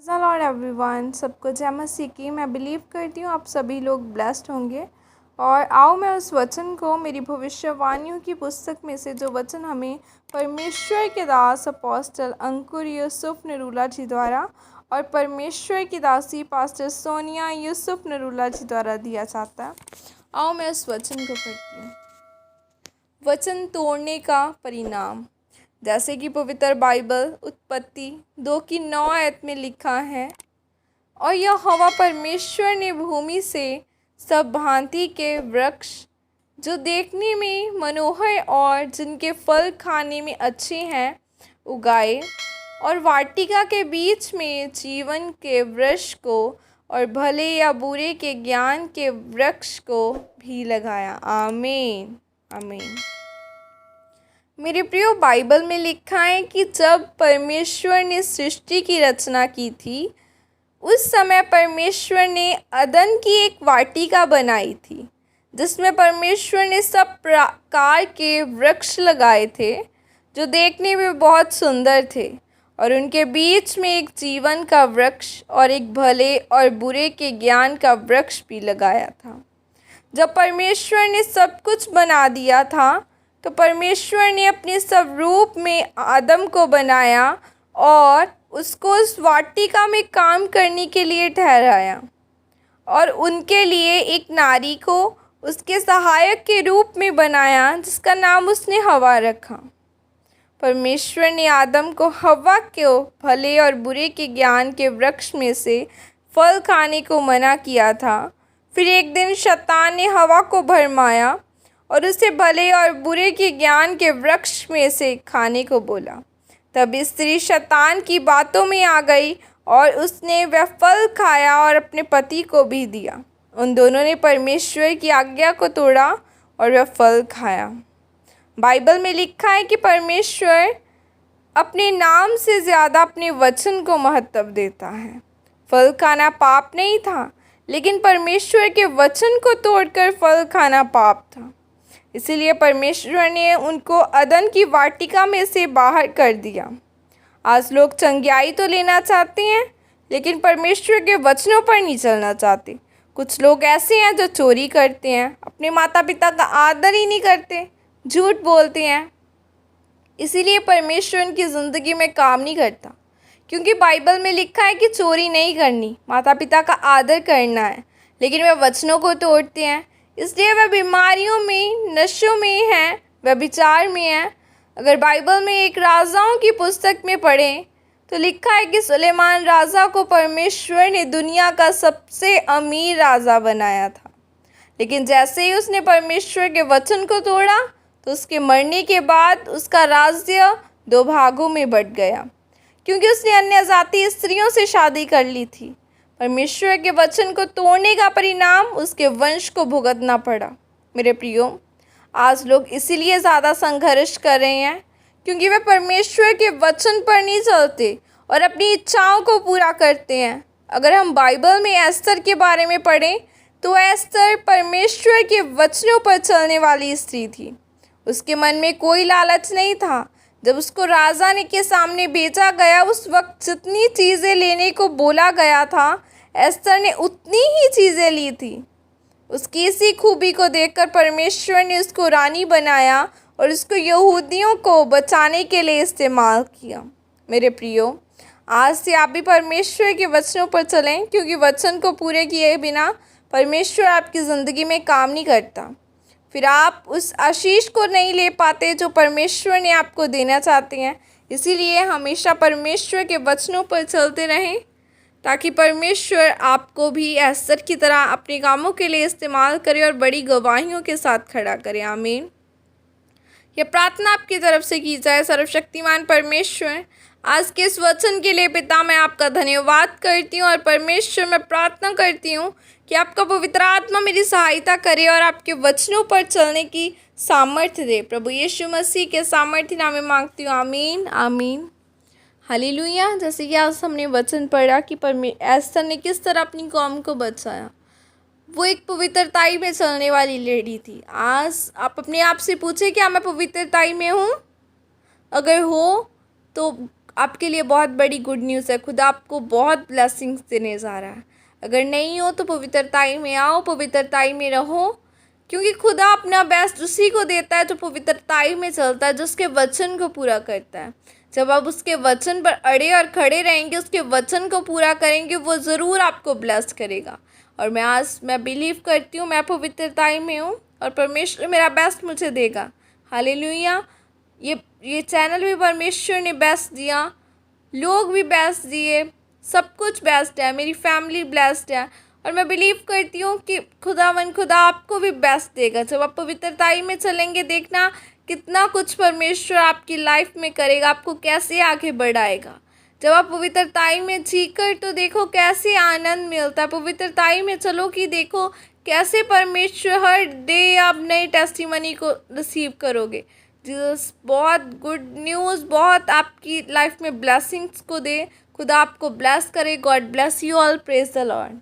Lord everyone, सबको जय मसीह की। मैं बिलीव करती हूँ आप सभी लोग ब्लेस्ड होंगे। और आओ मैं उस वचन को, मेरी भविष्यवाणियों की पुस्तक में से जो वचन हमें परमेश्वर के दास अपोस्टल अंकुर यूसुफ नरूला जी द्वारा और परमेश्वर की दासी पास्टर सोनिया यूसुफ नरूला जी द्वारा दिया जाता है। आओ मैं उस वचन को पढ़ती हूँ। वचन तोड़ने का परिणाम। जैसे कि पवित्र बाइबल उत्पत्ति 2:9 में लिखा है, और यह हवा परमेश्वर ने भूमि से सब भांति के वृक्ष जो देखने में मनोहर और जिनके फल खाने में अच्छे हैं उगाए, और वाटिका के बीच में जीवन के वृक्ष को और भले या बुरे के ज्ञान के वृक्ष को भी लगाया। आमीन आमीन। मेरे प्रियो, बाइबल में लिखा है कि जब परमेश्वर ने सृष्टि की रचना की थी, उस समय परमेश्वर ने अदन की एक वाटिका बनाई थी जिसमें परमेश्वर ने सब प्रकार के वृक्ष लगाए थे जो देखने में बहुत सुंदर थे, और उनके बीच में एक जीवन का वृक्ष और एक भले और बुरे के ज्ञान का वृक्ष भी लगाया था। जब परमेश्वर ने सब कुछ बना दिया था तो परमेश्वर ने अपने स्वरूप में आदम को बनाया और उसको उस वाटिका में काम करने के लिए ठहराया, और उनके लिए एक नारी को उसके सहायक के रूप में बनाया जिसका नाम उसने हवा रखा। परमेश्वर ने आदम को हवा को भले और बुरे के ज्ञान के वृक्ष में से फल खाने को मना किया था। फिर एक दिन शैतान ने हवा को भरमाया और उसे भले और बुरे के ज्ञान के वृक्ष में से खाने को बोला। तब स्त्री शैतान की बातों में आ गई और उसने वह फल खाया और अपने पति को भी दिया। उन दोनों ने परमेश्वर की आज्ञा को तोड़ा और वह फल खाया। बाइबल में लिखा है कि परमेश्वर अपने नाम से ज़्यादा अपने वचन को महत्व देता है। फल खाना पाप नहीं था, लेकिन परमेश्वर के वचन को तोड़कर फल खाना पाप था। इसीलिए परमेश्वर ने उनको अदन की वाटिका में से बाहर कर दिया। आज लोग चंगियाई तो लेना चाहते हैं, लेकिन परमेश्वर के वचनों पर नहीं चलना चाहते। कुछ लोग ऐसे हैं जो चोरी करते हैं, अपने माता पिता का आदर ही नहीं करते, झूठ बोलते हैं। इसीलिए परमेश्वर उनकी ज़िंदगी में काम नहीं करता, क्योंकि बाइबल में लिखा है कि चोरी नहीं करनी, माता पिता का आदर करना है, लेकिन वे वचनों को तोड़ते हैं। इसलिए वह बीमारियों में, नशों में हैं, व्यभिचार में हैं। अगर बाइबल में एक राजाओं की पुस्तक में पढ़ें तो लिखा है कि सुलेमान राजा को परमेश्वर ने दुनिया का सबसे अमीर राजा बनाया था, लेकिन जैसे ही उसने परमेश्वर के वचन को तोड़ा तो उसके मरने के बाद उसका राज्य 2 भागों में बंट गया, क्योंकि उसने अन्य जाति स्त्रियों से शादी कर ली थी। परमेश्वर के वचन को तोड़ने का परिणाम उसके वंश को भुगतना पड़ा। मेरे प्रियो, आज लोग इसीलिए ज़्यादा संघर्ष कर रहे हैं क्योंकि वे परमेश्वर के वचन पर नहीं चलते और अपनी इच्छाओं को पूरा करते हैं। अगर हम बाइबल में एस्तर के बारे में पढ़ें तो एस्तर परमेश्वर के वचनों पर चलने वाली स्त्री थी। उसके मन में कोई लालच नहीं था। जब उसको राजा ने के सामने भेजा गया, उस वक्त जितनी चीज़ें लेने को बोला गया था, एस्तर ने उतनी ही चीज़ें ली थी। उसकी इसी खूबी को देखकर परमेश्वर ने उसको रानी बनाया और उसको यहूदियों को बचाने के लिए इस्तेमाल किया। मेरे प्रियो, आज से आप भी परमेश्वर के वचनों पर चलें, क्योंकि वचन को पूरे किए बिना परमेश्वर आपकी ज़िंदगी में काम नहीं करता। फिर आप उस आशीष को नहीं ले पाते जो परमेश्वर ने आपको देना चाहते हैं। इसीलिए हमेशा परमेश्वर के वचनों पर चलते रहें, ताकि परमेश्वर आपको भी एस्तर की तरह अपने कामों के लिए इस्तेमाल करे और बड़ी गवाहियों के साथ खड़ा करे। आमीन। यह प्रार्थना आपकी तरफ से की जाए। सर्वशक्तिमान परमेश्वर, आज के इस वचन के लिए पिता मैं आपका धन्यवाद करती हूँ, और परमेश्वर मैं प्रार्थना करती हूँ कि आपका पवित्र आत्मा मेरी सहायता करे और आपके वचनों पर चलने की सामर्थ्य दे। प्रभु यीशु मसीह के सामर्थ्य नाम में मांगती हूँ। आमीन आमीन। हालेलुया। जैसे कि आज हमने वचन पढ़ा कि एस्तर ने किस तरह अपनी कौम को बचाया। वो एक पवित्रताई में चलने वाली लेडी थी। आज आप अपने आप से पूछे, क्या मैं पवित्रताई में हूँ? अगर हो तो आपके लिए बहुत बड़ी गुड न्यूज़ है। खुदा आपको बहुत ब्लेसिंग्स देने जा रहा है। अगर नहीं हो तो पवित्रताई में आओ, पवित्रताई में रहो, क्योंकि खुदा अपना बेस्ट उसी को देता है जो पवित्रताई में चलता है, जो उसके वचन को पूरा करता है। जब आप उसके वचन पर अड़े और खड़े रहेंगे, उसके वचन को पूरा करेंगे, वो ज़रूर आपको ब्लेस करेगा। और मैं बिलीव करती हूँ, मैं पवित्रताई में हूँ और परमेश्वर मेरा बेस्ट मुझे देगा। हालेलुया। ये चैनल भी परमेश्वर ने बेस्ट दिया, लोग भी बेस्ट दिए, सब कुछ बेस्ट है, मेरी फैमिली ब्लेस्ड है। और मैं बिलीव करती हूँ कि खुदा आपको भी बेस्ट देगा। जब आप पवित्रताई में चलेंगे, देखना कितना कुछ परमेश्वर आपकी लाइफ में करेगा, आपको कैसे आगे बढ़ाएगा। जब आप पवित्रताई में जीकर तो देखो कैसे आनंद मिलता है। पवित्रताई में चलो कि देखो कैसे परमेश्वर हर डे आप नई टेस्टिमनी को रिसीव करोगे। जीसस बहुत गुड न्यूज़, बहुत आपकी लाइफ में ब्लेसिंग्स को दे। खुदा आपको ब्लेस करे। God bless you all. Praise the Lord.